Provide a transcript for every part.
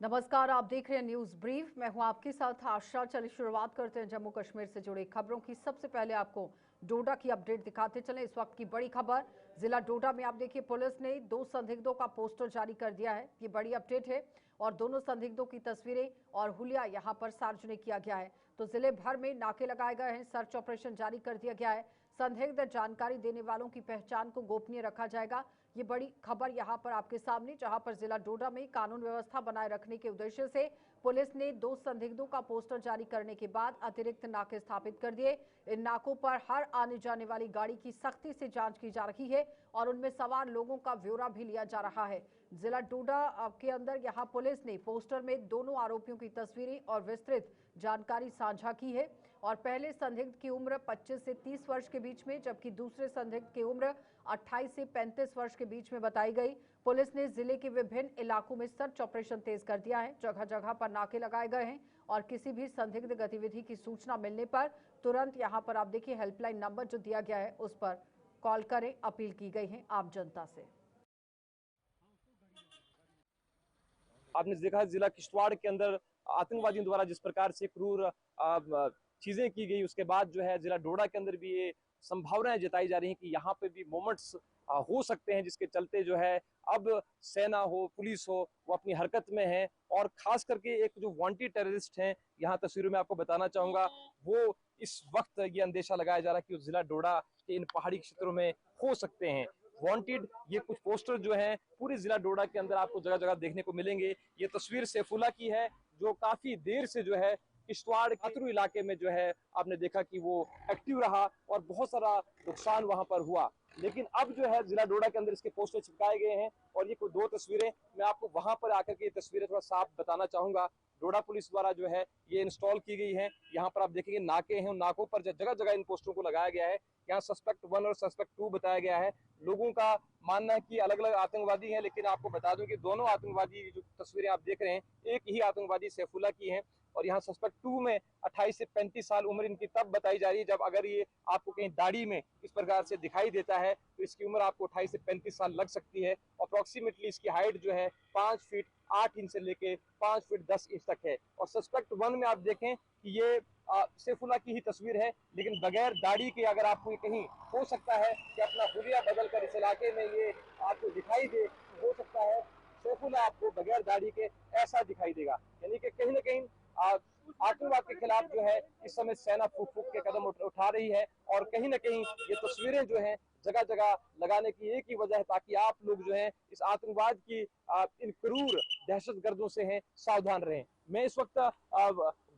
नमस्कार, आप देख रहे हैं न्यूज ब्रीफ। मैं हूं आपके साथ आशा। चलिए शुरुआत करते हैं जम्मू कश्मीर से जुड़ी खबरों की। सबसे पहले आपको डोडा की अपडेट दिखाते चले। इस वक्त की बड़ी खबर, जिला डोडा में आप देखिए पुलिस ने 2 संदिग्धों का पोस्टर जारी कर दिया है। ये बड़ी अपडेट है और दोनों संदिग्धों की तस्वीरें और हुलिया यहां पर सार्वजनिक किया गया है। तो जिले भर में नाके लगाए गए हैं, सर्च ऑपरेशन जारी कर दिया गया है। संदिग्ध जानकारी देने वालों की पहचान को गोपनीय रखा जाएगा। ये बड़ी खबर यहां पर आपके सामने, जहां पर जिला डोडा में कानून व्यवस्था बनाए रखने के उद्देश्य से पुलिस ने 2 संदिग्धों का पोस्टर जारी करने के बाद अतिरिक्त नाके स्थापित कर दिए। इन नाकों पर हर आने जाने वाली गाड़ी की सख्ती से जांच की जा रही है और उनमें सवार लोगों का ब्यौरा भी लिया जा रहा है। जिला डोडा के अंदर यहां पुलिस ने पोस्टर में दोनों आरोपियों की तस्वीरें और विस्तृत जानकारी साझा की है। और पहले संदिग्ध की उम्र 25 से 30 वर्ष के बीच में, जबकि दूसरे संदिग्ध की उम्र 28 से 35 वर्ष के बीच में बताई गई। पुलिस ने जिले के विभिन्न इलाकों में सर्च ऑपरेशन तेज कर दिया है। जगह जगह पर नाके लगाए गए हैं और किसी भी संदिग्ध गतिविधि की सूचना मिलने पर तुरंत यहां पर आप देखिए हेल्पलाइन नंबर जो दिया गया है उस पर कॉल करें, अपील की गई है आम जनता से। आपने देखा जिला किश्तवाड़ के अंदर आतंकवादियों द्वारा जिस प्रकार से क्रूर चीजें की गई, उसके बाद जो है जिला डोडा के अंदर भी ये संभावनाएं जताई जा रही हैं कि यहाँ पे भी मोमेंट्स हो सकते हैं, जिसके चलते जो है अब सेना हो, पुलिस हो, वो अपनी हरकत में है। और खास करके एक जो वांटेड टेररिस्ट हैं, यहाँ तस्वीरों में आपको बताना चाहूंगा, वो इस वक्त ये अंदेशा लगाया जा रहा है कि वो जिला डोडा के इन पहाड़ी क्षेत्रों में हो सकते हैं। वांटेड ये कुछ पोस्टर जो हैं पूरे जिला डोडा के अंदर आपको जगह जगह देखने को मिलेंगे। ये तस्वीर सैफुल्ला की है, जो काफी देर से जो है किश्तवाड़ खातरू इलाके में जो है आपने देखा कि वो एक्टिव रहा और बहुत सारा नुकसान वहां पर हुआ। लेकिन अब जो है जिला डोडा के अंदर इसके पोस्टर चिपकाए गए हैं और ये कुछ 2 तस्वीरें मैं आपको वहां पर आकर के ये तस्वीरें थोड़ा साफ बताना चाहूंगा। डोडा पुलिस द्वारा जो है ये इंस्टॉल की गई है। यहाँ पर आप देखेंगे नाके हैं, उन नाकों पर जगह जगह इन पोस्टरों को लगाया गया है। यहाँ सस्पेक्ट 1 और सस्पेक्ट 2 बताया गया है। लोगों का मानना है कि अलग अलग आतंकवादी हैं, लेकिन आपको बता दूं कि दोनों आतंकवादी जो तस्वीरें आप देख रहे हैं, एक ही आतंकवादी सैफुल्ला की हैं। और यहाँ सस्पेक्ट 2 में 28 से 35 साल उम्र इनकी तब बताई जा रही है जब अगर ये आपको कहीं दाढ़ी में इस प्रकार से दिखाई देता है तो इसकी उम्र आपको 28 से 35 साल लग सकती है। अप्रोक्सीमेटली इसकी हाइट जो है 5 फीट 8 इंच से लेके 5 फीट 10 इंच तक है। और सस्पेक्ट 1 में आप देखें कि ये सैफुल्ला की ही तस्वीर है, लेकिन बगैर दाढ़ी के अगर आपको कहीं हो सकता है कि अपना हुलिया बदल कर इस इलाके में ये आपको दिखाई दे, हो सकता है सैफुल्ला आपको बगैर दाढ़ी के ऐसा दिखाई देगा। यानी कि कहीं ना कहीं आतंकवाद के खिलाफ जो है इस समय सेना फूक फूक के कदम उठा रही है। और कहीं ना कहीं ये तस्वीरें जो हैं जगह जगह लगाने की एक ही वजह है ताकि आप लोग जो हैं इस आतंकवाद की इन क्रूर दहशतगर्दों से हैं सावधान रहें। मैं इस वक्त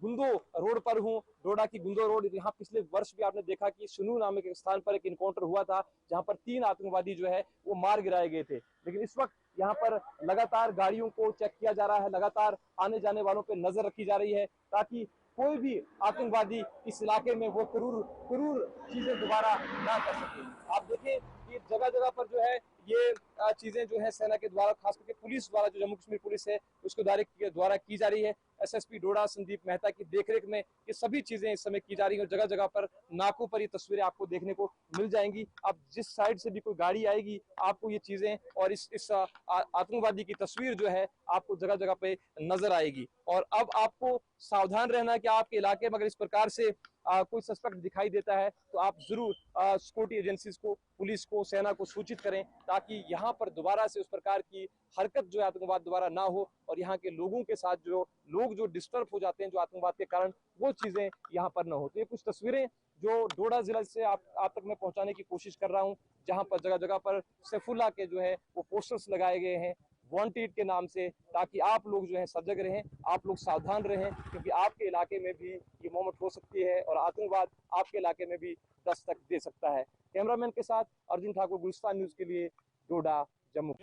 गुंदो रोड पर हूँ, डोडा की गुंदो रोड। यहाँ पिछले वर्ष भी आपने देखा कि सुनू नामक एक स्थान पर एक इनकाउंटर हुआ था, जहाँ पर 3 आतंकवादी जो है वो मार गिराए गए थे। लेकिन इस वक्त यहाँ पर लगातार गाड़ियों को चेक किया जा रहा है, लगातार आने जाने वालों पर नजर रखी जा रही है ताकि कोई भी आतंकवादी इस इलाके में वो क्रूर चीजें दोबारा ना कर सके। आप देखें कि जगह जगह पर जो है ये चीजें जो है सेना के द्वारा, खास करके पुलिस द्वारा, जो जम्मू कश्मीर पुलिस है उसके द्वारा की जा रही है। एसएसपी डोडा संदीप मेहता की देखरेख में ये सभी चीजें इस समय की जा रही है। जगह जगह पर नाकों पर ये तस्वीरें आपको देखने को मिल जाएंगी। अब जिस साइड से भी कोई गाड़ी आएगी आपको ये चीजें और इस आतंकवादी की तस्वीर जो है आपको जगह जगह पे नजर आएगी। और अब आपको सावधान रहना है कि आपके इलाके में अगर इस प्रकार से कोई सस्पेक्ट दिखाई देता है तो आप जरूर सिक्योरिटी एजेंसीज को, पुलिस को, सेना को सूचित करें ताकि यहाँ पर दोबारा से उस प्रकार की हरकत जो है आतंकवाद दोबारा ना हो और यहाँ के लोगों के साथ जो लोग जो डिस्टर्ब हो जाते हैं जो आतंकवाद के कारण, वो चीजें यहाँ पर ना हो। तो ये कुछ तस्वीरें जो डोडा जिला से आप तक मैं पहुंचाने की कोशिश कर रहा हूँ, जहाँ पर जगह जगह पर सैफुल्ला के जो है वो पोस्टर्स लगाए गए हैं वांटेड के नाम से, ताकि आप लोग जो है सजग रहें, आप लोग सावधान रहें, क्योंकि आपके इलाके में भी ये मोमेंट हो सकती है और आतंकवाद आपके इलाके में भी दस्तक दे सकता है। कैमरामैन के साथ अर्जुन ठाकुर, गुलिस्तान न्यूज के लिए, डोडा, जम्मू।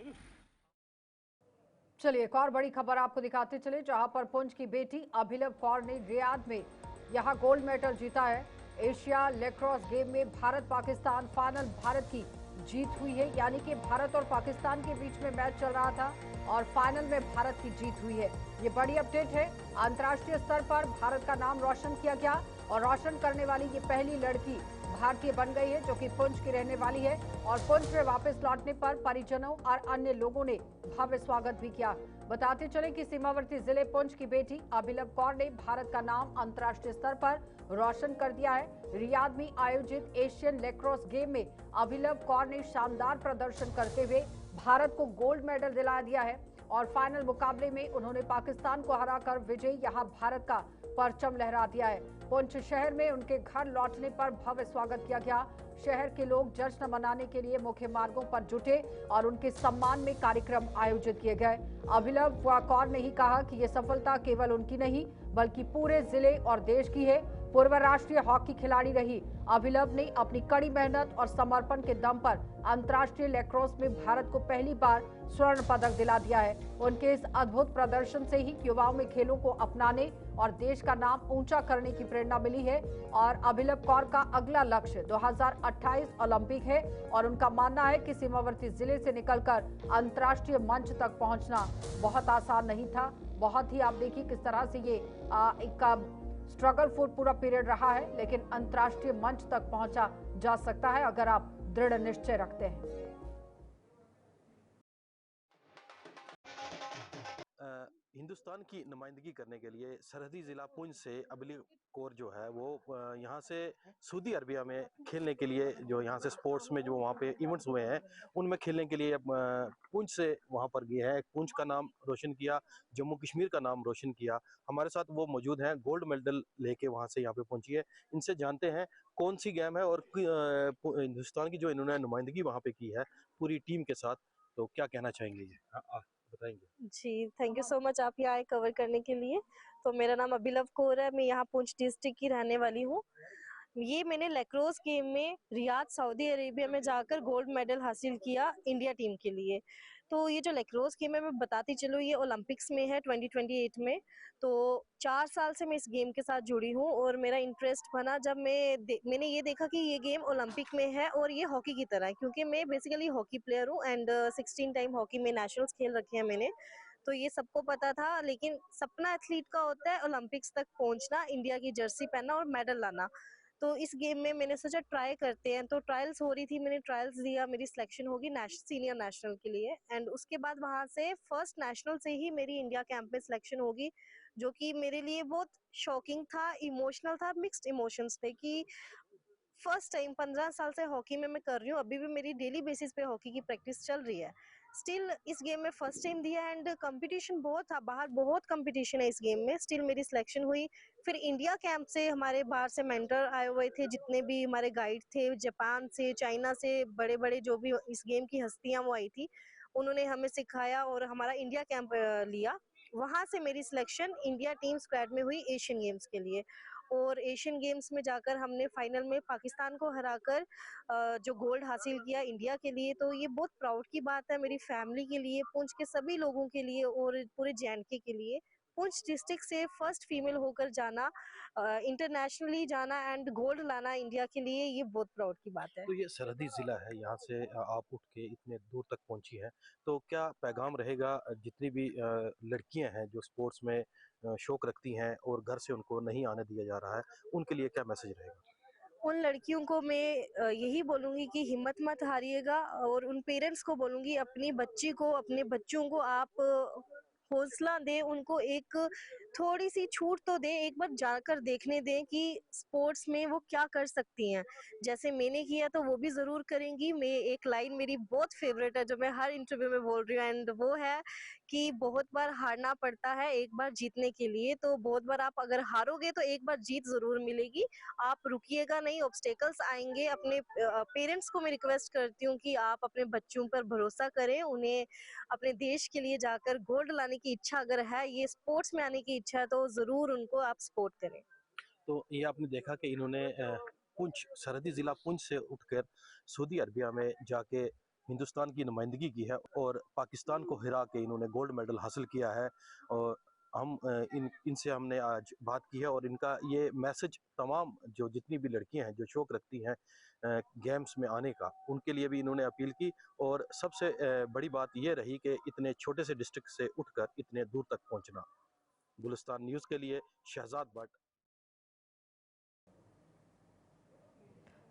चलिए एक और बड़ी खबर आपको दिखाते चले, जहां पर पुंछ की बेटी अभिनव कौर ने रियाद में यहां गोल्ड मेडल जीता है। एशिया लैक्रोस गेम में भारत पाकिस्तान फाइनल भारत की जीत हुई है, यानी कि भारत और पाकिस्तान के बीच में मैच चल रहा था और फाइनल में भारत की जीत हुई है। ये बड़ी अपडेट है। अंतर्राष्ट्रीय स्तर पर भारत का नाम रोशन किया गया और रोशन करने वाली ये पहली लड़की भारतीय बन गई है, जो कि पुंछ की रहने वाली है। और पुंछ में वापस लौटने पर परिजनों और अन्य लोगों ने भव्य स्वागत भी किया। बताते चले कि सीमावर्ती जिले पुंछ की बेटी अभिलव कौर ने भारत का नाम अंतर्राष्ट्रीय स्तर पर रोशन कर दिया है। रियाद में आयोजित एशियन लैक्रोस गेम में अभिलव कौर ने शानदार प्रदर्शन करते हुए भारत को गोल्ड मेडल दिला दिया है। और फाइनल मुकाबले में उन्होंने पाकिस्तान को हराकर विजयी यहां भारत का परचम लहरा दिया है। पुंछ शहर में उनके घर लौटने पर भव्य स्वागत किया गया। शहर के लोग जश्न मनाने के लिए मुख्य मार्गों पर जुटे और उनके सम्मान में कार्यक्रम आयोजित किए गए। अभिलव कौर ने ही कहा कि ये सफलता केवल उनकी नहीं बल्कि पूरे जिले और देश की है। पूर्व राष्ट्रीय हॉकी खिलाड़ी रही अभिलव ने अपनी कड़ी मेहनत और समर्पण के दम पर अंतर्राष्ट्रीय लैक्रोस में भारत को पहली बार स्वर्ण पदक दिला दिया है। उनके इस अद्भुत प्रदर्शन से ही युवाओं में खेलों को अपनाने और देश का नाम ऊंचा करने की प्रेरणा मिली है। और अभिलव कौर का अगला लक्ष्य 2028 ओलंपिक है और उनका मानना है कि सीमावर्ती जिले से निकलकर अंतर्राष्ट्रीय मंच तक पहुंचना बहुत आसान नहीं था। बहुत ही आप देखिए किस तरह से ये एक स्ट्रगल फुल पूरा पीरियड रहा है, लेकिन अंतर्राष्ट्रीय मंच तक पहुंचा जा सकता है अगर आप दृढ़ निश्चय रखते हैं। हिंदुस्तान की नुमाइंदगी करने के लिए सरहदी ज़िला पुंछ से अभिलव कौर जो है वो यहाँ से सऊदी अरबिया में खेलने के लिए, जो यहाँ से स्पोर्ट्स में जो वहाँ पे इवेंट्स हुए हैं उनमें खेलने के लिए पुंछ से वहाँ पर गए हैं। पुंछ का नाम रोशन किया, जम्मू कश्मीर का नाम रोशन किया। हमारे साथ वो मौजूद हैं, गोल्ड मेडल लेके वहाँ से यहाँ पे पहुँची है। इनसे जानते हैं कौन सी गेम है और हिंदुस्तान की जो इन्होंने नुमाइंदगी वहाँ पे की है पूरी टीम के साथ, तो क्या कहना चाहेंगे ये बताएंगे? जी, थैंक यू सो मच आप यहाँ आए कवर करने के लिए। तो मेरा नाम अभिलव कौर है, मैं यहाँ पुंछ डिस्ट्रिक्ट की रहने वाली हूँ। ये मैंने लैक्रोस गेम में रियाद सऊदी अरेबिया में जाकर गोल्ड मेडल हासिल किया इंडिया टीम के लिए। तो ये जो लैक्रोस गेम है मैं बताती चलूँ, ये ओलंपिक्स में है 2028 में। तो 4 साल से मैं इस गेम के साथ जुड़ी हूँ और मेरा इंटरेस्ट बना जब मैंने ये देखा कि ये गेम ओलंपिक में है और ये हॉकी की तरह है, क्योंकि मैं बेसिकली हॉकी प्लेयर हूँ एंड 16 टाइम हॉकी में नेशनल्स खेल रखे हैं मैंने। तो ये सबको पता था, लेकिन सपना एथलीट का होता है ओलंपिक्स तक पहुंचना, इंडिया की जर्सी पहनना और मेडल लाना। तो इस गेम में मैंने सोचा ट्राई करते हैं, तो ट्रायल्स हो रही थी, मैंने ट्रायल्स दिया, मेरी सिलेक्शन होगी सीनियर नेशनल के लिए। एंड उसके बाद वहां से फर्स्ट नेशनल से ही मेरी इंडिया कैंप में सिलेक्शन होगी, जो कि मेरे लिए बहुत शॉकिंग था, इमोशनल था, मिक्स्ड इमोशंस थे कि फर्स्ट टाइम 15 साल से हॉकी में मैं कर रही हूँ, अभी भी मेरी डेली बेसिस पे हॉकी की प्रैक्टिस चल रही है। स्टिल इस गेम में फर्स्ट टाइम दिया एंड कंपटीशन बहुत था, बाहर बहुत कंपटीशन है इस गेम में। स्टिल मेरी सिलेक्शन हुई। फिर इंडिया कैंप से हमारे बाहर से मेंटर आए हुए थे, जितने भी हमारे गाइड थे, जापान से, चाइना से, बड़े बड़े जो भी इस गेम की हस्तियां वो आई थी, उन्होंने हमें सिखाया और हमारा इंडिया कैंप लिया। वहां से मेरी सिलेक्शन इंडिया टीम स्क्वाड में हुई एशियन गेम्स के लिए। और एशियन गेम्स में जाकर हमने फाइनल में पाकिस्तान को हराकर जो गोल्ड हासिल किया इंडिया के लिए। तो ये बहुत प्राउड की बात है मेरी फैमिली के लिए, पुंछ के सभी लोगों के लिए और पूरे जेएंडके के लिए। पुंछ डिस्ट्रिक्ट से फर्स्ट फीमेल होकर जाना, इंटरनेशनली जाना एंड गोल्ड लाना इंडिया के लिए, ये बहुत प्राउड की बात है। तो ये सरहदी ज़िला है, यहाँ से आप उठ के इतने दूर तक पहुँची हैं, तो क्या पैगाम रहेगा जितनी भी लड़कियां हैं जो स्पोर्ट्स में शौक रखती हैं और घर से उनको नहीं आने दिया जा रहा है, उनके लिए क्या मैसेज रहेगा? उन लड़कियों को मैं यही बोलूंगी कि हिम्मत मत हारिएगा, और उन पेरेंट्स को बोलूंगी अपनी बच्ची को, अपने बच्चों को आप हौसला दें, उनको एक थोड़ी सी छूट तो दें, एक बार जाकर देखने दें कि स्पोर्ट्स में वो क्या कर सकती हैं। जैसे मैंने किया तो वो भी जरूर करेंगी। मैं एक लाइन मेरी बहुत फेवरेट है जो मैं हर इंटरव्यू में बोल रही हूँ, एंड वो है कि बहुत बार हारना पड़ता है एक बार जीतने के लिए। तो बहुत बार आप अगर हारोगे तो एक बार जीत जरूर मिलेगी, आप रुकिएगा नहीं, ऑब्स्टेकल्स आएंगे। अपने पेरेंट्स को मैं रिक्वेस्ट करती हूँ कि आप अपने बच्चों पर भरोसा करें, उन्हें अपने देश के लिए जाकर गोल्ड लाने की इच्छा अगर है, ये स्पोर्ट्स में आने की इच्छा है, तो जरूर उनको आप सपोर्ट करें। तो ये आपने देखा कि इन्होंने पुंछ, सरहदी ज़िला पुंछ से उठकर सऊदी अरबिया में जाके हिंदुस्तान की नुमाइंदगी की है और पाकिस्तान को हिरा के इन्होंने गोल्ड मेडल हासिल किया है। और हम इनसे हमने आज बात की है और इनका ये मैसेज तमाम जो जितनी भी लड़कियां हैं जो शौक रखती हैं गेम्स में आने का, उनके लिए भी इन्होंने अपील की। और सबसे बड़ी बात ये रही कि इतने छोटे से डिस्ट्रिक्ट से उठकर इतने दूर तक पहुंचना। गुलिस्तान न्यूज़ के लिए शहजाद भट्ट।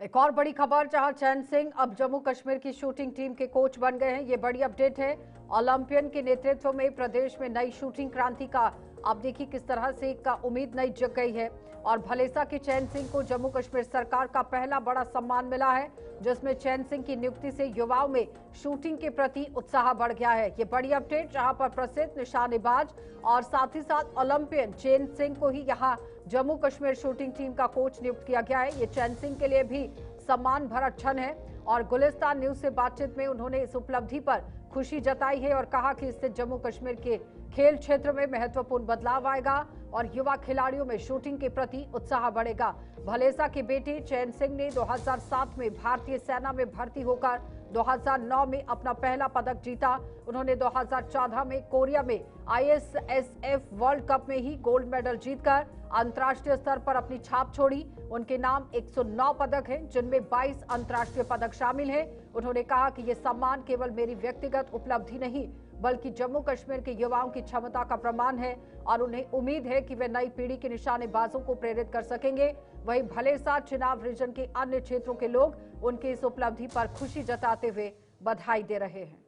एक और बड़ी खबर, जहां चैन सिंह अब जम्मू कश्मीर की शूटिंग टीम के कोच बन गए हैं। ये बड़ी अपडेट है। ओलंपियन के नेतृत्व में प्रदेश में नई शूटिंग क्रांति का आप देखिए किस तरह से का उम्मीद नई जग गई है। और भलेसा के चैन सिंह को जम्मू कश्मीर सरकार का पहला बड़ा सम्मान मिला है, जिसमें चैन सिंह की नियुक्ति से युवाओं में शूटिंग के प्रति उत्साह बढ़ गया है। ये बड़ी अपडेट, जहां पर प्रसिद्ध निशानेबाज और साथ ही साथ ओलंपियन चैन सिंह को ही यहाँ जम्मू कश्मीर शूटिंग टीम का कोच नियुक्त किया गया है। ये चैन सिंह के लिए भी सम्मान भरा क्षण है और गुलिस्तान न्यूज से बातचीत में उन्होंने इस उपलब्धि पर खुशी जताई है और कहा कि इससे जम्मू कश्मीर के खेल क्षेत्र में महत्वपूर्ण बदलाव आएगा और युवा खिलाड़ियों में शूटिंग के प्रति उत्साह बढ़ेगा। भलेसा के बेटे चैन सिंह ने 2007 में भारतीय सेना में भर्ती होकर 2009 में अपना पहला पदक जीता। उन्होंने 2014 में कोरिया में ISSF वर्ल्ड कप में ही गोल्ड मेडल जीतकर अंतर्राष्ट्रीय स्तर पर अपनी छाप छोड़ी। उनके नाम 109 पदक हैं, जिनमें 22 अंतर्राष्ट्रीय पदक शामिल हैं। उन्होंने कहा कि ये सम्मान केवल मेरी व्यक्तिगत उपलब्धि नहीं, बल्कि जम्मू कश्मीर के युवाओं की क्षमता का प्रमाण है और उन्हें उम्मीद है कि वे नई पीढ़ी के निशानेबाजों को प्रेरित कर सकेंगे। वहीं भलेसा चुनाव रीजन के अन्य क्षेत्रों के लोग उनकी इस उपलब्धि पर खुशी जताते हुए बधाई दे रहे हैं।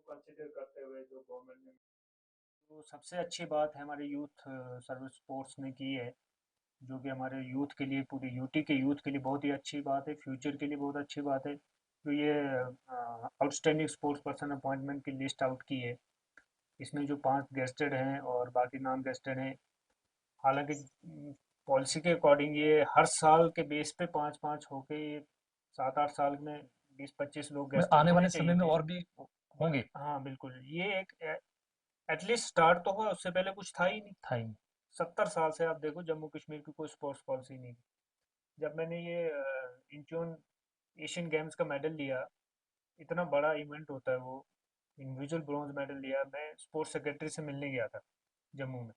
कंसिडर करते हुए जो गवर्नमेंट ने, तो सबसे अच्छी बात है हमारे यूथ सर्विस स्पोर्ट्स ने की है, जो कि हमारे यूथ के लिए, पूरी यूटी के यूथ के लिए बहुत ही अच्छी बात है, फ्यूचर के लिए बहुत अच्छी बात है। तो ये आउटस्टैंडिंग स्पोर्ट्स पर्सन अपॉइंटमेंट की लिस्ट आउट की है। इसमें जो 5 गेस्टेड हैं और बाकी नॉन गेस्टेड हैं। हालांकि पॉलिसी के अकॉर्डिंग ये हर साल के बेस पे 5-5 होके 7-8 साल में 20-25 लोग गेस्ट आने वाले समय में और भी होंगे। हाँ बिल्कुल, ये एक एटलीस्ट स्टार्ट तो हुआ, उससे पहले कुछ था ही नहीं। 70 साल से आप देखो जम्मू कश्मीर की कोई स्पोर्ट्स पॉलिसी नहीं थी। जब मैंने ये इंचोन एशियन गेम्स का मेडल लिया, इतना बड़ा इवेंट होता है वो, इंडिविजुअल ब्रॉन्ज मेडल लिया। मैं स्पोर्ट्स सेक्रेटरी से मिलने गया था जम्मू में।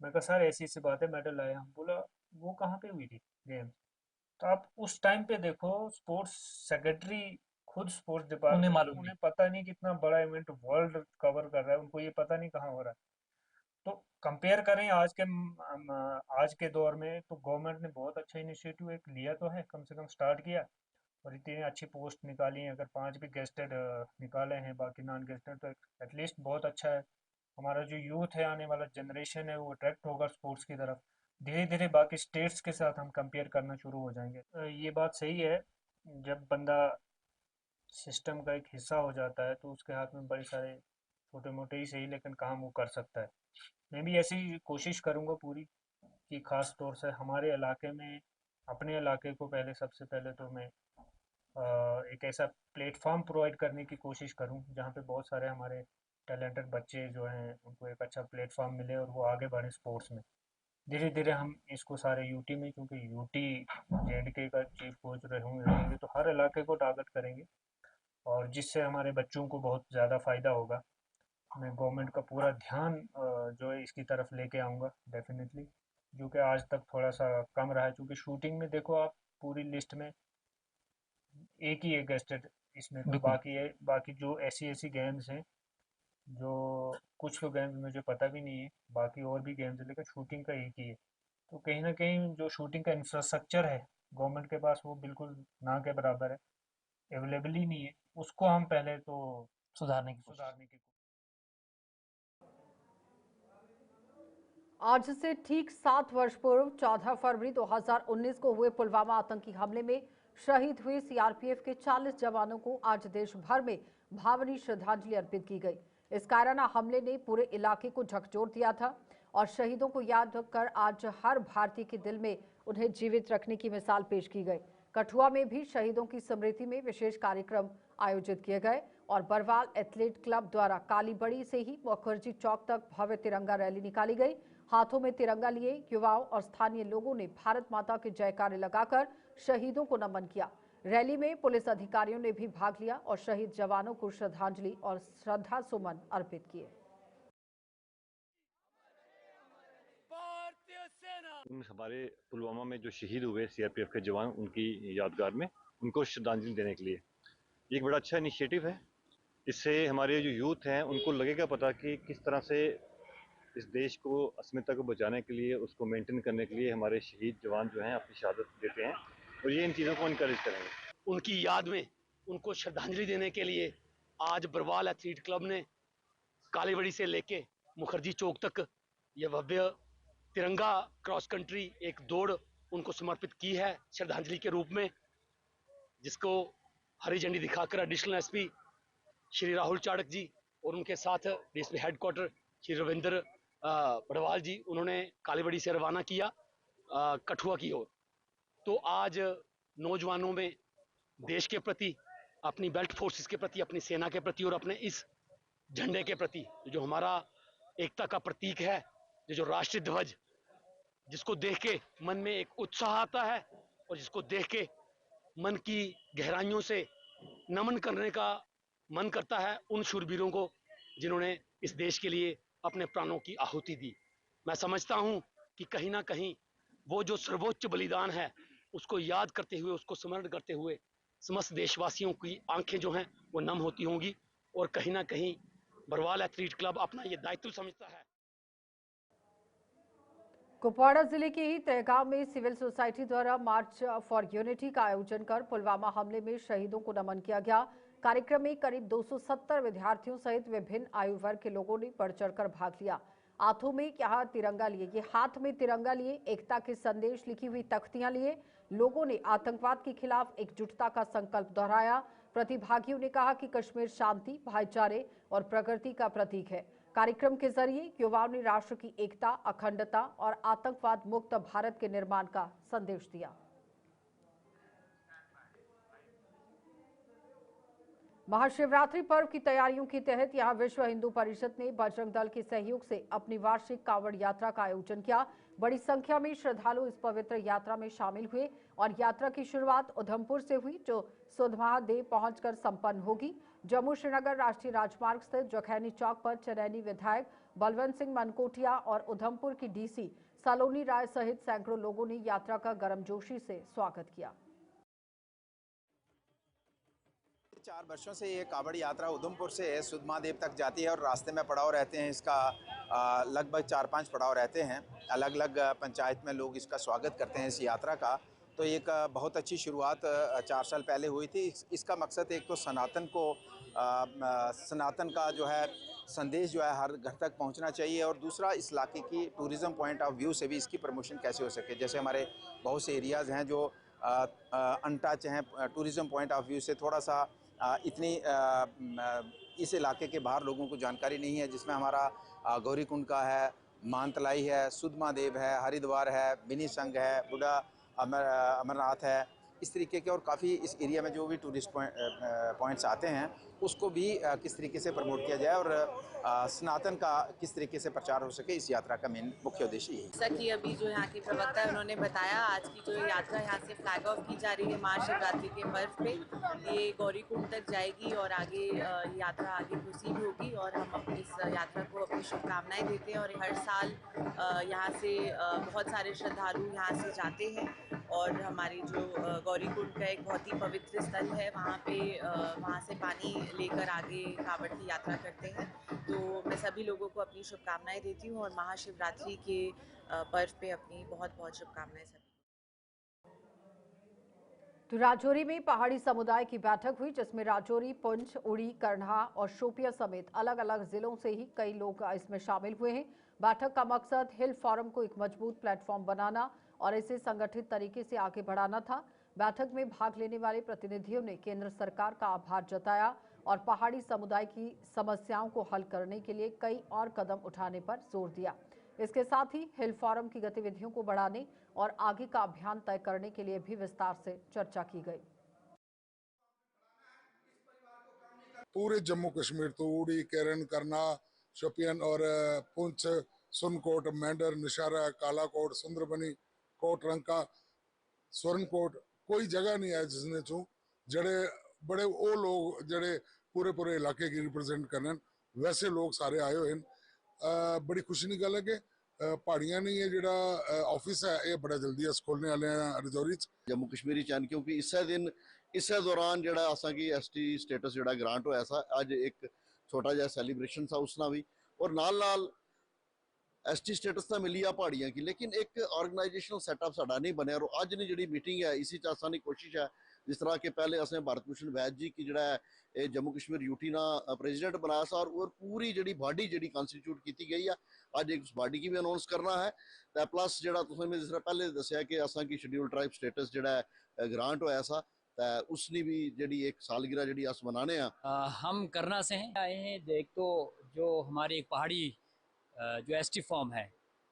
मैं कहा सर ऐसी ऐसी बात है, मेडल लाया। हम बोला वो कहाँ पे हुई थी गेम? तो आप उस टाइम पे देखो, स्पोर्ट्स सेक्रेटरी खुद स्पोर्ट्स डिपार्टमेंट, उन्हें पता नहीं कितना बड़ा इवेंट वर्ल्ड कवर कर रहा है, उनको ये पता नहीं कहाँ हो रहा है। तो कंपेयर करें आज के दौर में, तो गवर्नमेंट ने बहुत अच्छा इनिशिएटिव एक लिया तो है, कम से कम स्टार्ट किया और इतनी अच्छी पोस्ट निकाली है। अगर 5 भी गेस्टेड निकाले हैं, बाकी नॉन गेस्टेड, तो एटलीस्ट बहुत अच्छा है। हमारा जो यूथ है, आने वाला जनरेशन है, वो अट्रैक्ट होगा स्पोर्ट्स की तरफ। धीरे धीरे बाकी स्टेट्स के साथ हम कंपेयर करना शुरू हो जाएंगे। ये बात सही है, जब बंदा सिस्टम का एक हिस्सा हो जाता है तो उसके हाथ में बड़े सारे छोटे मोटे ही सही लेकिन काम वो कर सकता है। मैं भी ऐसी कोशिश करूँगा पूरी, कि ख़ास तौर से हमारे इलाके में, अपने इलाके को पहले, सबसे पहले तो मैं एक ऐसा प्लेटफॉर्म प्रोवाइड करने की कोशिश करूं जहां पे बहुत सारे हमारे टैलेंटेड बच्चे जो हैं उनको एक अच्छा प्लेटफॉर्म मिले और वो आगे बढ़े स्पोर्ट्स में। धीरे धीरे हम इसको सारे यूटी में, क्योंकि यूटी JNK का चीफ कोच रहेंगे तो हर इलाके को टारगेट करेंगे और जिससे हमारे बच्चों को बहुत ज़्यादा फ़ायदा होगा। मैं गवर्नमेंट का पूरा ध्यान जो है इसकी तरफ लेके आऊँगा डेफिनेटली, जो कि आज तक थोड़ा सा कम रहा है। क्योंकि शूटिंग में देखो आप, पूरी लिस्ट में एक ही एक गेस्टेड इसमें, तो बाकी जो ऐसी गेम्स हैं, जो कुछ तो गेम्स मुझे पता भी नहीं है, बाकी और भी गेम्स है, लेकिन शूटिंग का एक ही है। तो कहीं ना कहीं जो शूटिंग का इंफ्रास्ट्रक्चर है गवर्नमेंट के पास, वो बिल्कुल ना के बराबर है, अवेलेबल ही नहीं है। उसको हम पहले तो सुधारने की आज से ठीक 7 वर्ष पूर्व 14 फरवरी 2019 को हुए पुलवामा आतंकी हमले में शहीद हुए CRPF के 40 जवानों को आज देश भर में भावनीय श्रद्धांजलि अर्पित की गई। इस कायराना हमले ने पूरे इलाके को झकझोर दिया था और शहीदों को याद कर आज हर भारतीय के दिल में उन्हें जीवित रखने की मिसाल पेश की गई। कठुआ में भी शहीदों की स्मृति में विशेष कार्यक्रम आयोजित किए गए और बरवाल एथलीट क्लब द्वारा कालीबड़ी से ही मुखर्जी चौक तक भव्य तिरंगा रैली निकाली गई। हाथों में तिरंगा लिए युवाओं और स्थानीय लोगों ने भारत माता के जयकारे लगाकर शहीदों को नमन किया। रैली में पुलिस अधिकारियों ने भी भाग लिया और शहीद जवानों को श्रद्धांजलि और श्रद्धा सुमन अर्पित किए। हमारे पुलवामा में जो शहीद हुए CRPF के जवान, उनकी यादगार में उनको श्रद्धांजलि देने के लिए ये एक बड़ा अच्छा इनिशिएटिव है। इससे हमारे जो यूथ हैं उनको लगेगा पता कि किस तरह से इस देश को अस्मिता को बचाने के लिए, उसको मेंटेन करने के लिए हमारे शहीद जवान जो हैं अपनी शहादत देते हैं, और ये इन चीज़ों को इनकरेज करेंगे। उनकी याद में उनको श्रद्धांजलि देने के लिए आज बरवाल एथलीट क्लब ने कालीबड़ी से लेके मुखर्जी चौक तक ये भव्य तिरंगा क्रॉस कंट्री एक दौड़ उनको समर्पित की है श्रद्धांजलि के रूप में, जिसको हरी झंडी दिखाकर एडिशनल एसपी श्री राहुल चाड़क जी और उनके साथ डीएसपी हेडक्वार्टर श्री रविंद्र बड़वाल जी उन्होंने कालीबड़ी से रवाना किया कठुआ की ओर। तो आज नौजवानों में देश के प्रति, अपनी बेल्ट फोर्सेस के प्रति, अपनी सेना के प्रति और अपने इस झंडे के प्रति जो हमारा एकता का प्रतीक है, जो राष्ट्रीय ध्वज, जिसको देख के मन में एक उत्साह आता है और जिसको देख के मन की गहराइयों से नमन करने का मन करता है उन शूरवीरों को जिन्होंने इस देश के लिए अपने प्राणों की आहुति दी। मैं समझता हूं कि कहीं ना कहीं वो जो सर्वोच्च बलिदान है उसको याद करते हुए, उसको स्मरण करते हुए समस्त देशवासियों की आंखें जो हैं वो नम होती होंगी, और कहीं ना कहीं बरवाल एथलीट क्लब अपना ये दायित्व समझता है। कुपवाड़ा जिले के ही तहगांव में सिविल सोसाइटी द्वारा मार्च फॉर यूनिटी का आयोजन कर पुलवामा हमले में शहीदों को नमन किया गया। कार्यक्रम में करीब 270 विद्यार्थियों सहित विभिन्न आयु वर्ग के लोगों ने बढ़ चढ़कर भाग लिया। हाथों में हाथ में तिरंगा लिए, एकता के संदेश लिखी हुई तख्तियां लिए लोगों ने आतंकवाद के खिलाफ एकजुटता का संकल्प दोहराया। प्रतिभागियों ने कहा कि कश्मीर शांति, भाईचारे और प्रगति का प्रतीक है। कार्यक्रम के जरिए युवाओं ने राष्ट्र की एकता, अखंडता और आतंकवाद मुक्त भारत के निर्माण का संदेश दिया। महाशिवरात्रि पर्व की तैयारियों के तहत यहां विश्व हिंदू परिषद ने बजरंग दल के सहयोग से अपनी वार्षिक कांवड़ यात्रा का आयोजन किया। बड़ी संख्या में श्रद्धालु इस पवित्र यात्रा में शामिल हुए और यात्रा की शुरुआत उधमपुर से हुई, जो सुधमहादेव पहुंचकर संपन्न होगी। जम्मू श्रीनगर राष्ट्रीय राजमार्ग स्थित जखैनी चौक पर चनैनी विधायक बलवंत सिंह मनकोटिया और उधमपुर की डीसी सलोनी राय सहित सैकड़ों लोगों ने यात्रा का गर्मजोशी से स्वागत किया। 4 वर्षों से ये कांवड़ यात्रा उधमपुर से सुधमहादेव तक जाती है और रास्ते में पड़ाव रहते हैं। इसका लगभग 4-5 पड़ाव रहते हैं। अलग अलग पंचायत में लोग इसका स्वागत करते हैं इस यात्रा का। तो एक बहुत अच्छी शुरुआत 4 साल पहले हुई थी। इसका मकसद एक तो सनातन का जो है संदेश जो है हर घर तक पहुंचना चाहिए, और दूसरा इस इलाके की टूरिज़्म पॉइंट ऑफ व्यू से भी इसकी प्रमोशन कैसे हो सके। जैसे हमारे बहुत से एरियाज़ हैं जो अनटच हैं, टूरिज़्म पॉइंट ऑफ व्यू से थोड़ा सा इतनी इस इलाके के बाहर लोगों को जानकारी नहीं है, जिसमें हमारा गौरीकुंड का है, मानतलाई है, सुधमहादेव है, हरिद्वार है, बिनी संघ है, बुढ़ा अमरनाथ है। इस तरीके के और काफ़ी इस एरिया में जो भी टूरिस्ट पॉइंट्स आते हैं उसको भी किस तरीके से प्रमोट किया जाए और सनातन का किस तरीके से प्रचार हो सके, इस यात्रा का मेन मुख्य उद्देश्य यही है। जैसा कि अभी जो यहाँ के प्रवक्ता है उन्होंने बताया, आज की जो यात्रा यहाँ से फ्लैग ऑफ की जा रही है महाशिवरात्रि के पर्व पे, ये गौरीकुंड तक जाएगी और आगे यात्रा आगे प्रोसीड होगी। और हम इस यात्रा को अपनी शुभकामनाएं देते हैं। और हर साल यहाँ से बहुत सारे श्रद्धालु यहाँ से जाते हैं और हमारी जो गौरीकुंड का एक बहुत ही पवित्र स्थल है, वहाँ से पानी लेकर आगे कांवड़ की यात्रा करते हैं। तो मैं सभी लोगों को अपनी शुभकामनाएं देती हूँ और महाशिवरात्रि के पर्व पे अपनी बहुत बहुत शुभकामनाएं सभी। तो राजौरी में पहाड़ी समुदाय की बैठक हुई, जिसमें राजौरी, पुंछ, उड़ी, करन्हा और शोपिया समेत अलग अलग जिलों से ही कई लोग इसमें शामिल हुए हैं। बैठक का मकसद हिल फोरम को एक मजबूत प्लेटफॉर्म बनाना और इसे संगठित तरीके से आगे बढ़ाना था। बैठक में भाग लेने वाले प्रतिनिधियों ने केंद्र सरकार का आभार जताया और पहाड़ी समुदाय की समस्याओं को हल करने के लिए कई और कदम उठाने पर जोर दिया। इसके साथ ही हिल फोरम की गतिविधियों को बढ़ाने और आगे का अभियान तय करने के लिए भी विस्तार से चर्चा की गई। पूरे जम्मू कश्मीर तो उड़ी, केरन, करना, शोपियन और पुंछ, सुनकोट, मेंढर, निशारा, कालाकोट, सुंदरबनी, कोटरंका, स्वर्णकोट, कोई जगह नहीं है जिसने जड़े बड़े वो लोग जड़े पूरे इलाके की रिप्रेजेंट करने, वैसे लोग सारे आए हुए हैं। बड़ी खुशी की गल है कि पहाड़ियां नहीं है जोड़ा ऑफिस है ये बड़ा जल्दी अस खोलने वाले हैं रजौरी च। जम्मू कश्मीरी चैन क्योंकि इस्से दिन इस्से दौरान जड़ा असा की ST स्टेटस जड़ा ग्रांट होया सा, अज एक छोटा जहा सैलीब्रेशन सा उसना भी, और नाल ST स्टेटस तो मिली आ पहाड़ियां की, लेकिन एक ऑर्गेनाइजेशनल सेटअप साडा नहीं बनया। और अज दी जिहड़ी मीटिंग है इसी च असां दी कोशिश है, जिस तरह के पहले असें भारत भूषण वैद जी की जिहड़ा है जम्मू कश्मीर यूटी ना प्रेजिडेंट बनाया सा, और पूरी जिहड़ी बॉडी जिहड़ी कॉन्स्टिट्यूट की गई है, अज एक उस बॉडी की भी अनाउंस करना है। तो प्लस जिहड़ा तुसें जिस तरह पहले दस्सिया कि असां की शेड्यूल ट्राइब स्टेटस जिहड़ा है ग्रांट होया सा, तो उसने भी जिहड़ी एक सालगिरह जिहड़ी अस मनाने हम करना से हैं आए हैं। एक तो जो हमारी एक पहाड़ी जो ST फॉर्म है,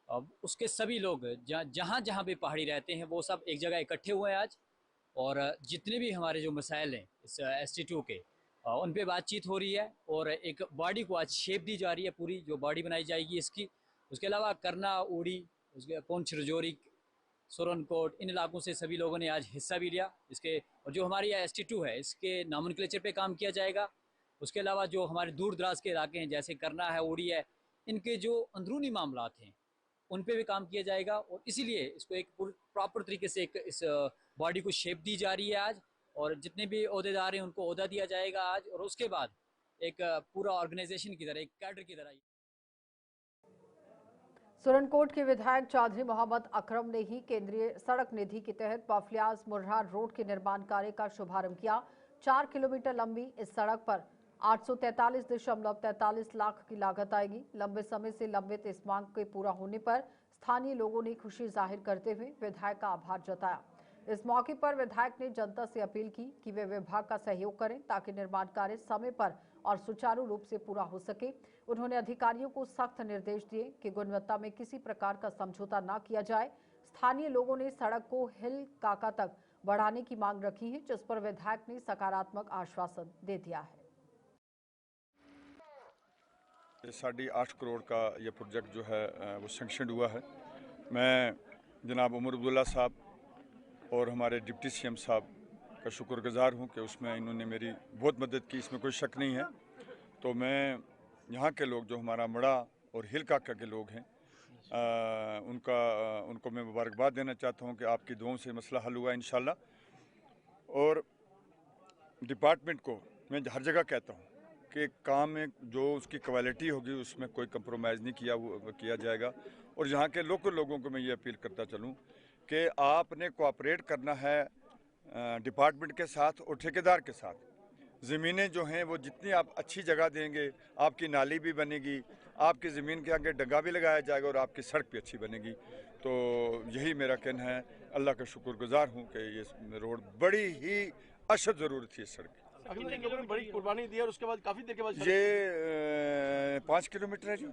अब उसके सभी लोग जहाँ जहाँ भी पहाड़ी रहते हैं वो सब एक जगह इकट्ठे हुए हैं आज, और जितने भी हमारे जो मसाइल हैं इस ST2 के उन पे बातचीत हो रही है, और एक बॉडी को आज शेप दी जा रही है, पूरी जो बॉडी बनाई जाएगी इसकी। उसके अलावा करना, उड़ी, उसके पुंछ, रजौरी, सुरनकोट, इन इलाकों से सभी लोगों ने आज हिस्सा भी लिया इसके। और जो हमारी ST2 है इसके नॉमेनक्लेचर पे काम किया जाएगा। उसके अलावा जो हमारे दूर दराज के इलाके हैं जैसे करना है, उड़ी है, इनके जो अंदरूनी मामलात हैं उन पे भी काम किया जाएगा। और इसीलिए इसको एक प्रॉपर तरीके से एक इस बॉडी को शेप दी जा रही है आज, और जितने भी ओहदेदार हैं उनको ओहदा दिया जाएगा आज, और उसके बाद एक पूरा ऑर्गेनाइजेशन की तरह, एक कैडर की तरह। सुरनकोट के विधायक चौधरी मोहम्मद अकरम ने ही केंद्रीय सड़क निधि के तहत पाफलियाज मुर्रार रोड के निर्माण कार्य का शुभारंभ किया। 4 किलोमीटर लंबी इस सड़क पर 843.43 लाख की लागत आएगी। लंबे समय से लंबित इस मांग के पूरा होने पर स्थानीय लोगों ने खुशी जाहिर करते हुए विधायक का आभार जताया। इस मौके पर विधायक ने जनता से अपील की कि वे विभाग का सहयोग करें ताकि निर्माण कार्य समय पर और सुचारू रूप से पूरा हो सके। उन्होंने अधिकारियों को सख्त निर्देश दिए कि गुणवत्ता में किसी प्रकार का समझौता न किया जाए। स्थानीय लोगों ने सड़क को हिल काका तक बढ़ाने की मांग रखी है, जिस पर विधायक ने सकारात्मक आश्वासन दे दिया है। 8.5 करोड़ का ये प्रोजेक्ट जो है वो सैंक्शन हुआ है। मैं जनाब उमर अब्दुल्ला साहब और हमारे डिप्टी CM साहब का शुक्रगुजार हूँ कि उसमें इन्होंने मेरी बहुत मदद की, इसमें कोई शक नहीं है। तो मैं यहाँ के लोग जो हमारा मड़ा और हिल काका के लोग हैं उनको मैं मुबारकबाद देना चाहता हूँ कि आपकी दुआओं से मसला हल हुआ इंशाल्लाह। और डिपार्टमेंट को मैं हर जगह कहता हूँ कि काम में जो उसकी क्वालिटी होगी उसमें कोई कंप्रोमाइज़ नहीं किया जाएगा। और यहाँ के लोकल लोगों को मैं ये अपील करता चलूँ कि आपने कोऑपरेट करना है डिपार्टमेंट के साथ और ठेकेदार के साथ। ज़मीनें जो हैं वो जितनी आप अच्छी जगह देंगे, आपकी नाली भी बनेगी, आपकी ज़मीन के आगे डंगा भी लगाया जाएगा और आपकी सड़क भी अच्छी बनेगी। तो यही मेरा कहना है। अल्लाह का शुक्रगुजार हूँ कि ये रोड बड़ी ही अशद ज़रूरत थी इस सड़क की। लोगों ने बड़ी कुर्बानी दी और उसके बाद काफ़ी देर के बाद ये 5 किलोमीटर है जी,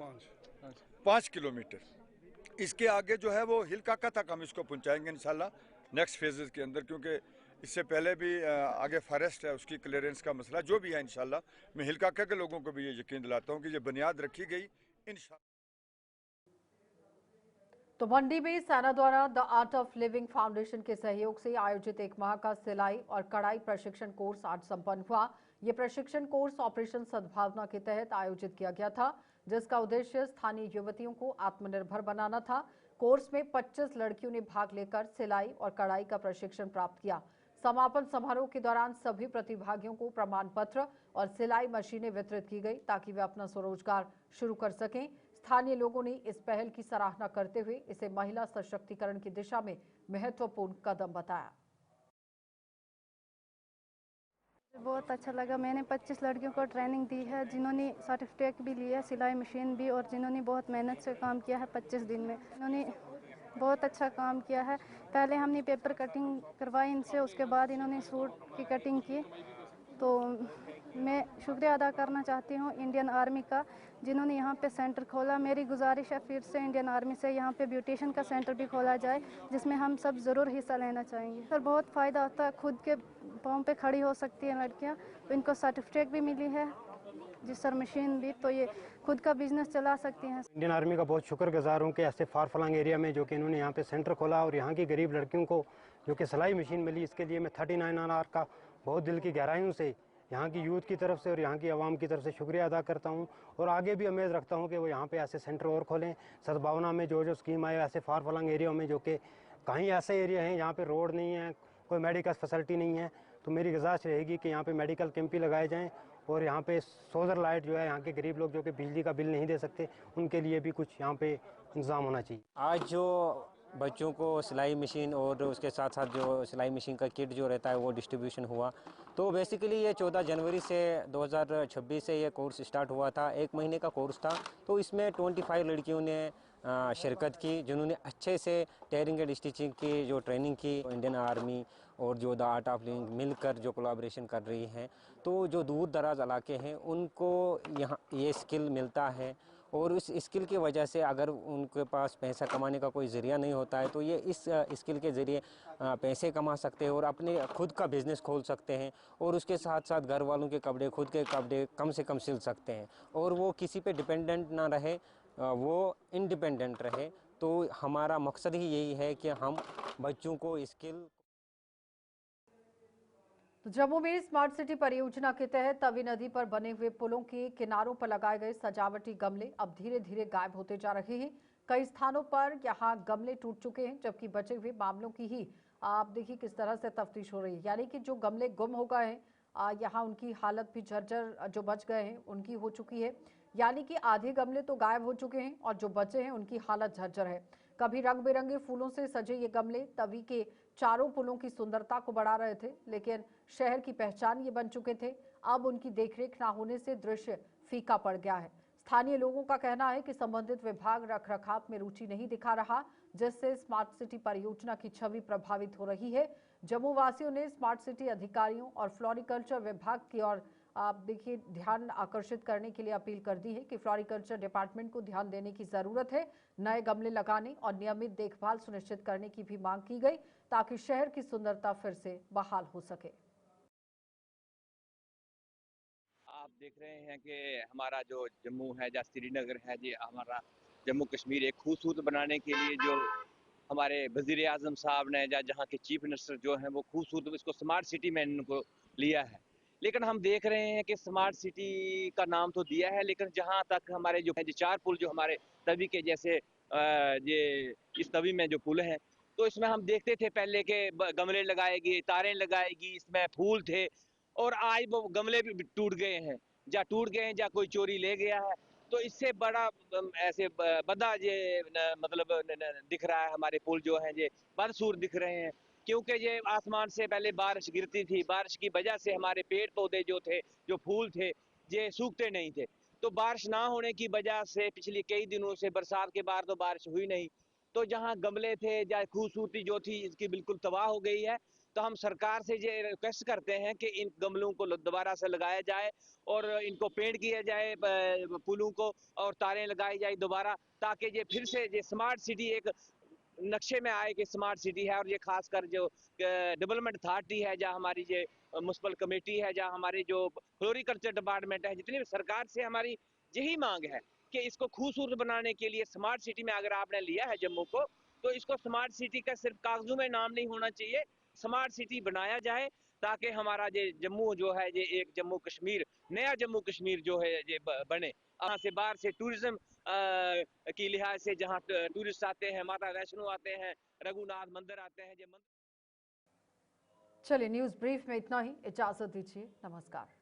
5 किलोमीटर। इसके आगे जो है वो हिल काका तक हम इसको पहुँचाएँगे इंशाल्लाह नेक्स्ट फेजेस के अंदर, क्योंकि इससे पहले भी आगे फॉरेस्ट है, उसकी क्लियरेंस का मसला जो भी है इंशाल्लाह मैं हिल काका के लोगों को भी ये यकीन दिलाता हूँ कि ये बुनियाद रखी गई इंशाल्लाह। तो मंडी में सेना द्वारा the art of living foundation के सहयोग से आयोजित 1 माह का सिलाई और कढ़ाई प्रशिक्षण कोर्स आज संपन्न हुआ। ये प्रशिक्षण कोर्स ऑपरेशन सद्भावना के तहत आयोजित किया गया था, जिसका उद्देश्य स्थानीय युवतियों को आत्मनिर्भर बनाना था। कोर्स में 25 लड़कियों ने भाग लेकर सिलाई और कढ़ाई का प्रशिक्षण प्राप्त किया। समापन समारोह के दौरान सभी प्रतिभागियों को प्रमाण पत्र और सिलाई मशीनें वितरित की गई ताकि वे अपना स्वरोजगार शुरू कर सकें। स्थानीय लोगों ने इस पहल की सराहना करते हुए इसे महिला सशक्तिकरण की दिशा में महत्वपूर्ण कदम बताया। बहुत अच्छा लगा। मैंने 25 लड़कियों को ट्रेनिंग दी है जिन्होंने सर्टिफिकेट भी लिया, सिलाई मशीन भी, और जिन्होंने बहुत मेहनत से काम किया है 25 दिन में। इन्होंने बहुत अच्छा काम किया है। पहले हमने पेपर कटिंग करवाई इनसे, उसके बाद इन्होंने सूट की कटिंग की। तो मैं शुक्रिया अदा करना चाहती हूँ इंडियन आर्मी का, जिन्होंने यहाँ पे सेंटर खोला। मेरी गुजारिश है फिर से इंडियन आर्मी से यहाँ पे ब्यूटिशियन का सेंटर भी खोला जाए, जिसमें हम सब ज़रूर हिस्सा लेना चाहेंगे। सर बहुत फ़ायदा होता है, खुद के पाँव पे खड़ी हो सकती हैं लड़कियाँ। तो इनको सर्टिफिकेट भी मिली है, जी सर, मशीन भी, तो ये खुद का बिजनेस चला सकती हैं। इंडियन आर्मी का बहुत शुक्रगुजार हूँ कि ऐसे फार फलंग एरिया में जो कि इन्होंने यहाँ पे सेंटर खोला और यहाँ की गरीब लड़कियों को जो कि सिलाई मशीन मिली, इसके लिए मैं 39R का बहुत दिल की गहराइयों से यहाँ की यूथ की तरफ से और यहाँ की आवाम की तरफ से शुक्रिया अदा करता हूँ। और आगे भी उम्मीद रखता हूँ कि वो यहाँ पे ऐसे सेंटर और खोलें। सद्भावना में जो स्कीम आए ऐसे फार फलंग एरिया में, जो कि कहीं ऐसे एरिया हैं यहाँ पे रोड नहीं है, कोई मेडिकल फैसिलिटी नहीं है, तो मेरी गुजारिश रहेगी कि यहाँ पे मेडिकल कैंप भी लगाए जाएँ और यहाँ पे सोलर लाइट जो है, यहाँ के गरीब लोग जो कि बिजली का बिल नहीं दे सकते, उनके लिए भी कुछ यहाँ पे इंतज़ाम होना चाहिए। आज जो बच्चों को सिलाई मशीन और उसके साथ साथ जो सिलाई मशीन का किट जो रहता है वो डिस्ट्रीब्यूशन हुआ, तो बेसिकली ये 14 जनवरी से 2026 से ये कोर्स स्टार्ट हुआ था। 1 महीने का कोर्स था, तो इसमें 25 लड़कियों ने शिरकत की, जिन्होंने अच्छे से टेयरिंग एंड स्टिचिंग की जो ट्रेनिंग की। इंडियन आर्मी और जो द आर्ट ऑफ लिविंग मिलकर जो कोलैबोरेशन कर रही हैं, तो जो दूर दराज इलाके हैं उनको यहाँ ये स्किल मिलता है, और उस स्किल की वजह से अगर उनके पास पैसा कमाने का कोई ज़रिया नहीं होता है तो ये इस स्किल के ज़रिए पैसे कमा सकते हैं और अपने खुद का बिज़नेस खोल सकते हैं, और उसके साथ साथ घर वालों के कपड़े, खुद के कपड़े कम से कम सिल सकते हैं, और वो किसी पे डिपेंडेंट ना रहे, वो इंडिपेंडेंट रहे। तो हमारा मकसद ही यही है कि हम बच्चों को स्किल। तो जम्मू में स्मार्ट सिटी परियोजना के तहत तवी नदी पर बने हुए पुलों के किनारों पर लगाए गए सजावटी गमले अब धीरे धीरे गायब होते जा रहे हैं। कई स्थानों पर यहां गमले टूट चुके हैं, जबकि बचे हुए मामलों की ही आप देखिए किस तरह से तफ्तीश हो रही है। यानी कि जो गमले गुम हो गए हैं, यहाँ उनकी हालत भी जर्जर, जो बच गए हैं उनकी हो चुकी है। यानी कि आधे गमले तो गायब हो चुके हैं और जो बचे हैं उनकी हालत जर्जर है। कभी रंग बिरंगे फूलों से सजे ये गमले तवी के चारों पुलों की सुंदरता को बढ़ा रहे थे, लेकिन शहर की पहचान ये बन चुके थे। अब उनकी देखरेख न होने से दृश्य फीका पड़ गया है। स्थानीय लोगों का कहना है कि संबंधित विभाग रखरखाव में रुचि नहीं दिखा रहा, जिससे स्मार्ट सिटी परियोजना की छवि प्रभावित हो रही है। जम्मू वासियों ने स्मार्ट सिटी अधिकारियों और फ्लोरिकल्चर विभाग की ओर आप देखिए ध्यान आकर्षित करने के लिए अपील कर दी है कि फ्लोरिकल्चर डिपार्टमेंट को ध्यान देने की जरूरत है। नए गमले लगाने और नियमित देखभाल सुनिश्चित करने की भी मांग की गई, ताकि शहर की सुंदरता फिर से बहाल हो सके। आप देख रहे हैं कि हमारा जो जम्मू है या श्रीनगर है, ये हमारा जम्मू कश्मीर एक खूबसूरत बनाने के लिए जो हमारे वजीर आजम साहब ने या जहाँ के चीफ मिनिस्टर जो हैं वो खूबसूरत इसको स्मार्ट सिटी में इनको लिया है। लेकिन हम देख रहे हैं कि स्मार्ट सिटी का नाम तो दिया है, लेकिन जहाँ तक हमारे जो 4 पुल जो हमारे तवी के जैसे ये इस तवी में जो पुल है, तो इसमें हम देखते थे पहले के गमले लगाएगी, तारें लगाएगी, इसमें फूल थे, और आज वो गमले भी टूट गए हैं, या टूट गए हैं या कोई चोरी ले गया है। तो इससे बड़ा ऐसे बदा ये मतलब दिख रहा है, हमारे पुल जो हैं ये बदसूर दिख रहे हैं, क्योंकि ये आसमान से पहले बारिश गिरती थी, बारिश की वजह से हमारे पेड़ पौधे जो थे, जो फूल थे, ये सूखते नहीं थे। तो बारिश ना होने की वजह से पिछले कई दिनों से बरसात के बाद तो बारिश हुई नहीं, तो जहाँ गमले थे या खूबसूरती जो थी इसकी बिल्कुल तबाह हो गई है। तो हम सरकार से ये रिक्वेस्ट करते हैं कि इन गमलों को दोबारा से लगाया जाए और इनको पेंट किया जाए पुलों को, और तारें लगाई जाए दोबारा, ताकि ये फिर से ये स्मार्ट सिटी एक नक्शे में आए कि स्मार्ट सिटी है। और ये खासकर जो डेवलपमेंट अथॉरिटी है या हमारी ये म्युनिसिपल कमेटी है या हमारी जो फ्लोरिकल्चर डिपार्टमेंट है, जितनी भी सरकार से हमारी यही मांग है कि इसको खूबसूरत बनाने के लिए स्मार्ट सिटी में अगर आपने लिया है जम्मू को, तो इसको स्मार्ट सिटी का सिर्फ कागजों में नाम नहीं होना चाहिए, स्मार्ट सिटी बनाया जाए, ताकि हमारा ये जम्मू जो है ये एक जम्मू कश्मीर, नया जम्मू कश्मीर जो है ये बने। यहाँ से बाहर से टूरिज्म की लिहाज से जहाँ टूरिस्ट आते हैं, माता वैष्णो आते हैं, रघुनाथ मंदिर आते हैं, ये मंदिर। चलिए न्यूज ब्रीफ में इतना ही, इजाजत दीजिए, नमस्कार।